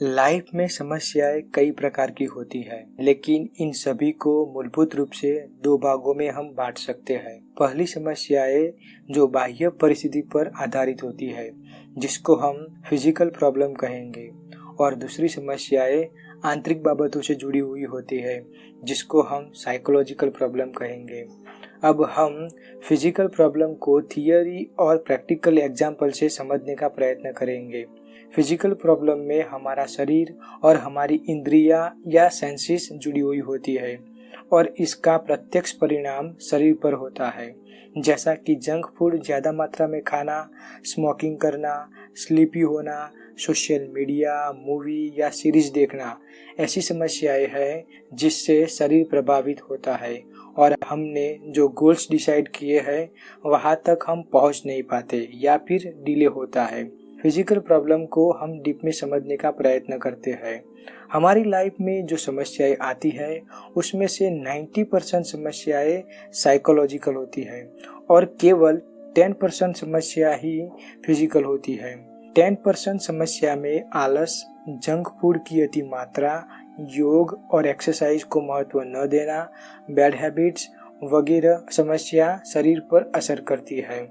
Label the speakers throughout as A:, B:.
A: Life में समस्याएं कई प्रकार की होती है, लेकिन इन सभी को मूलभूत रूप से दो भागों में हम बांट सकते हैं। पहली समस्याएं जो बाह्य परिस्थिति पर आधारित होती है, जिसको हम फिजिकल प्रॉब्लम कहेंगे, और दूसरी समस्याएं आंतरिक बाबतों से जुड़ी हुई होती है, जिसको हम साइकोलॉजिकल प्रॉब्लम कहेंगे। अब हम फिजिकल प्रॉब्लम को थियरी और प्रैक्टिकल एग्जाम्पल से समझने का प्रयत्न करेंगे। फिजिकल प्रॉब्लम में हमारा शरीर और हमारी इंद्रियां या सेंसेस जुड़ी हुई होती है और इसका प्रत्यक्ष परिणाम शरीर पर होता है, जैसा कि जंक फूड ज़्यादा मात्रा में खाना, स्मोकिंग करना, स्लीपी होना, सोशल मीडिया, मूवी या सीरीज देखना। ऐसी समस्याएं हैं जिससे शरीर प्रभावित होता है और हमने जो गोल्स डिसाइड किए हैं वहां तक हम पहुंच नहीं पाते या फिर डिले होता है। फिजिकल प्रॉब्लम को हम डीप में समझने का प्रयत्न करते हैं। हमारी लाइफ में जो समस्याएं आती है उसमें से 90% समस्याएं साइकोलॉजिकल होती है और केवल 10% समस्या ही फिजिकल होती है। 10% समस्या में आलस, जंक फूड की अति मात्रा, योग और एक्सरसाइज को महत्व न देना, बैड हैबिट्स वगैरह समस्या शरीर पर असर करती है।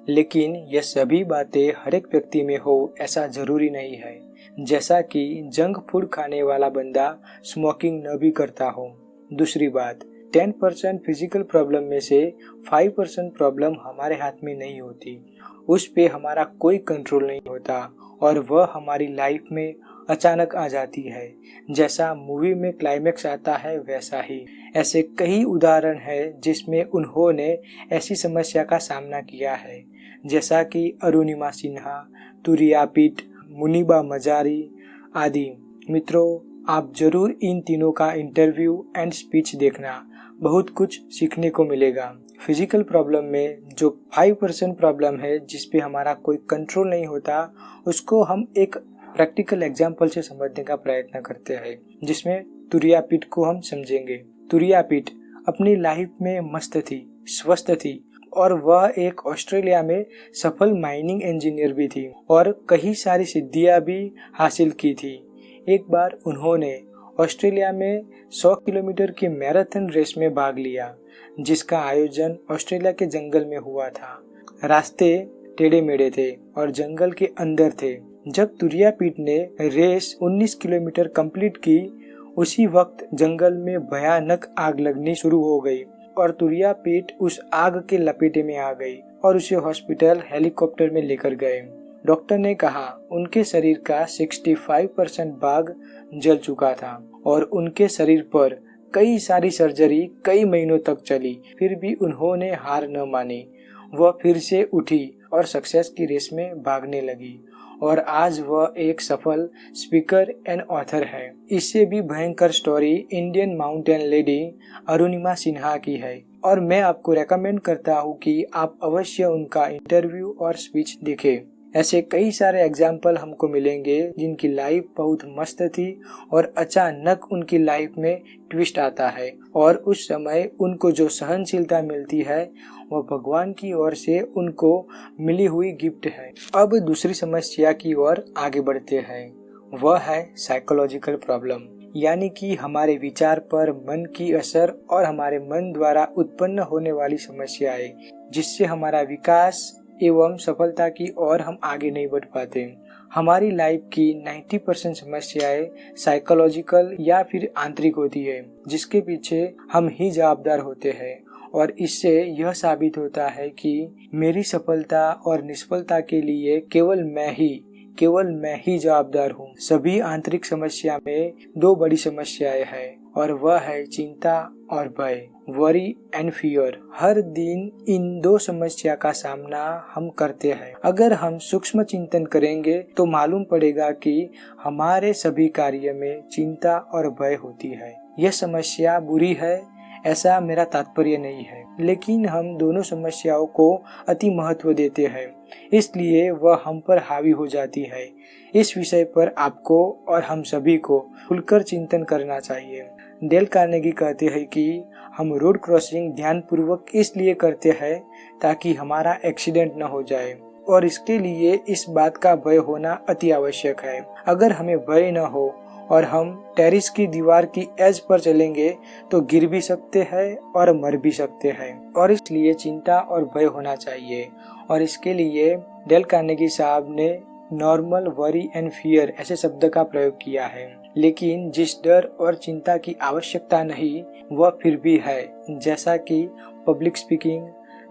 A: लेकिन यह सभी बातें हर एक व्यक्ति में हो ऐसा जरूरी नहीं है, जैसा कि जंक फूड खाने वाला बंदा स्मोकिंग न भी करता हो। दूसरी बात, 10% फिजिकल प्रॉब्लम में से 5% प्रॉब्लम हमारे हाथ में नहीं होती, उस पे हमारा कोई कंट्रोल नहीं होता और वह हमारी लाइफ में अचानक आ जाती है। जैसा मूवी में क्लाइमेक्स आता है वैसा ही ऐसे कई उदाहरण हैं जिसमें उन्होंने ऐसी समस्या का सामना किया है, जैसा कि अरुणिमा सिन्हा, तुरिया पिट, मुनीबा मजारी आदि। मित्रों, आप जरूर इन तीनों का इंटरव्यू एंड स्पीच देखना, बहुत कुछ सीखने को मिलेगा। फिजिकल प्रॉब्लम में जो 5% प्रॉब्लम है जिस पे हमारा कोई कंट्रोल नहीं होता, उसको हम एक प्रैक्टिकल एग्जाम्पल से समझने का प्रयत्न करते हैं, जिसमें तुरिया पिट को हम समझेंगे। तुरिया पिट अपनी लाइफ में मस्त थी, स्वस्थ थी और वह एक ऑस्ट्रेलिया में सफल माइनिंग इंजीनियर भी थी और कई सारी सिद्धियां भी हासिल की थी। एक बार उन्होंने ऑस्ट्रेलिया में 100 किलोमीटर की मैराथन रेस में भाग लिया, जिसका आयोजन ऑस्ट्रेलिया के जंगल में हुआ था। रास्ते टेढ़े मेढ़े थे और जंगल के अंदर थे। जब तुरिया पिट ने रेस 19 किलोमीटर कंप्लीट की, उसी वक्त जंगल में भयानक आग लगनी शुरू हो गई और तुरिया पिट उस आग के लपेटे में आ गई और उसे हॉस्पिटल हेलीकॉप्टर में लेकर गए। डॉक्टर ने कहा उनके शरीर का 65% भाग जल चुका था और उनके शरीर पर कई सारी सर्जरी कई महीनों तक चली, फिर भी उन्होंने हार न मानी। वह फिर से उठी और सक्सेस की रेस में भागने लगी और आज वह एक सफल स्पीकर एंड ऑथर है। इससे भी भयंकर story Indian mountain lady Arunima Sinha की है और मैं आपको रेकमेंड करता हूँ कि आप अवश्य उनका इंटरव्यू और स्पीच देखें। ऐसे कई सारे एग्जाम्पल हमको मिलेंगे जिनकी लाइफ बहुत मस्त थी और अचानक उनकी लाइफ में ट्विस्ट आता है और उस समय उनको जो सहनशीलता मिलती है वह भगवान की ओर से उनको मिली हुई गिफ्ट है। अब दूसरी समस्या की ओर आगे बढ़ते हैं, वह है साइकोलॉजिकल प्रॉब्लम, यानी कि हमारे विचार पर मन की असर और हमारे मन द्वारा उत्पन्न होने वाली समस्याएं, जिससे हमारा विकास एवं सफलता की ओर हम आगे नहीं बढ़ पाते। हमारी लाइफ की 90% समस्याएं साइकोलॉजिकल या फिर आंतरिक होती है, जिसके पीछे हम ही जवाबदार होते हैं और इससे यह साबित होता है कि मेरी सफलता और निष्फलता के लिए केवल मैं ही जवाबदार हूँ। सभी आंतरिक समस्या में दो बड़ी समस्याएं हैं और वह है चिंता और भय, वरी एंड फियर। हर दिन इन दो समस्या का सामना हम करते हैं। अगर हम सूक्ष्म चिंतन करेंगे तो मालूम पड़ेगा कि हमारे सभी कार्य में चिंता और भय होती है। यह समस्या बुरी है ऐसा मेरा तात्पर्य नहीं है, लेकिन हम दोनों समस्याओं को अति महत्व देते हैं, इसलिए वह हम पर हावी हो जाती है। इस विषय पर आपको और हम सभी को खुलकर चिंतन करना चाहिए। डेल कार्नेगी कहते हैं कि हम रोड क्रॉसिंग ध्यानपूर्वक इसलिए करते हैं ताकि हमारा एक्सीडेंट न हो जाए और इसके लिए इस बात का भय होना अति आवश्यक है। अगर हमें भय न हो और हम टेरिस की दीवार की एज पर चलेंगे तो गिर भी सकते हैं और मर भी सकते हैं, और इसलिए चिंता और भय होना चाहिए। और इसके लिए डेल कार्नेगी साहब ने नॉर्मल, वरी एंड फियर ऐसे शब्द का प्रयोग किया है। लेकिन जिस डर और चिंता की आवश्यकता नहीं वह फिर भी है, जैसा कि पब्लिक स्पीकिंग,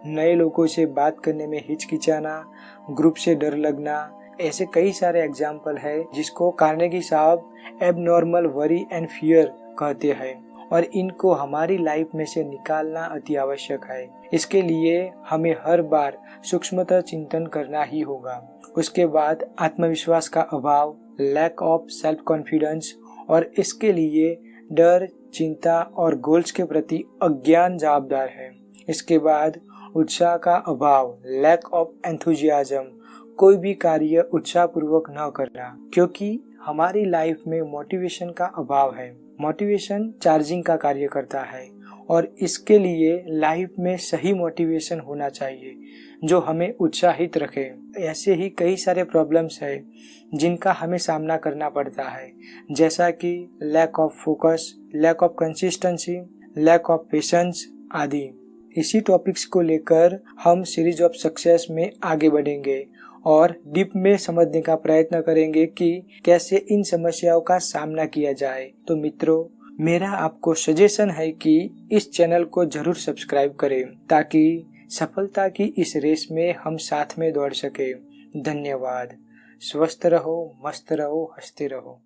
A: नए लोगों से बात करने में हिचकिचाना, ग्रुप से डर लगना, ऐसे कई सारे एग्जाम्पल है जिसको कार्नेगी साहब एबनॉर्मल वरी एंड फियर कहते हैं, और इनको हमारी लाइफ में से निकालना अति आवश्यक है। इसके लिए हमें हर बार सूक्ष्मतः चिंतन करना ही होगा। उसके बाद आत्मविश्वास का अभाव, लैक ऑफ सेल्फ कॉन्फिडेंस, और इसके लिए डर, चिंता और गोल्स के प्रति अज्ञान जवाबदार है। इसके बाद उत्साह का अभाव, लैक ऑफ एंथुजियाज्म, कोई भी कार्य उत्साहपूर्वक न करना, क्योंकि हमारी लाइफ में मोटिवेशन का अभाव है। मोटिवेशन चार्जिंग का कार्य करता है और इसके लिए लाइफ में सही मोटिवेशन होना चाहिए जो हमें उत्साहित रखे। ऐसे ही कई सारे प्रॉब्लम्स है जिनका हमें सामना करना पड़ता है, जैसा कि lack of focus, lack of consistency, lack of patience आदि। इसी टॉपिक्स को लेकर हम सीरीज ऑफ सक्सेस में आगे बढ़ेंगे और डीप में समझने का प्रयत्न करेंगे कि कैसे इन समस्याओं का सामना किया जाए। तो मित्रों, मेरा आपको सजेशन है कि इस चैनल को जरूर सब्सक्राइब करें ताकि सफलता की इस रेस में हम साथ में दौड़ सके। धन्यवाद। स्वस्थ रहो, मस्त रहो, हंसते रहो।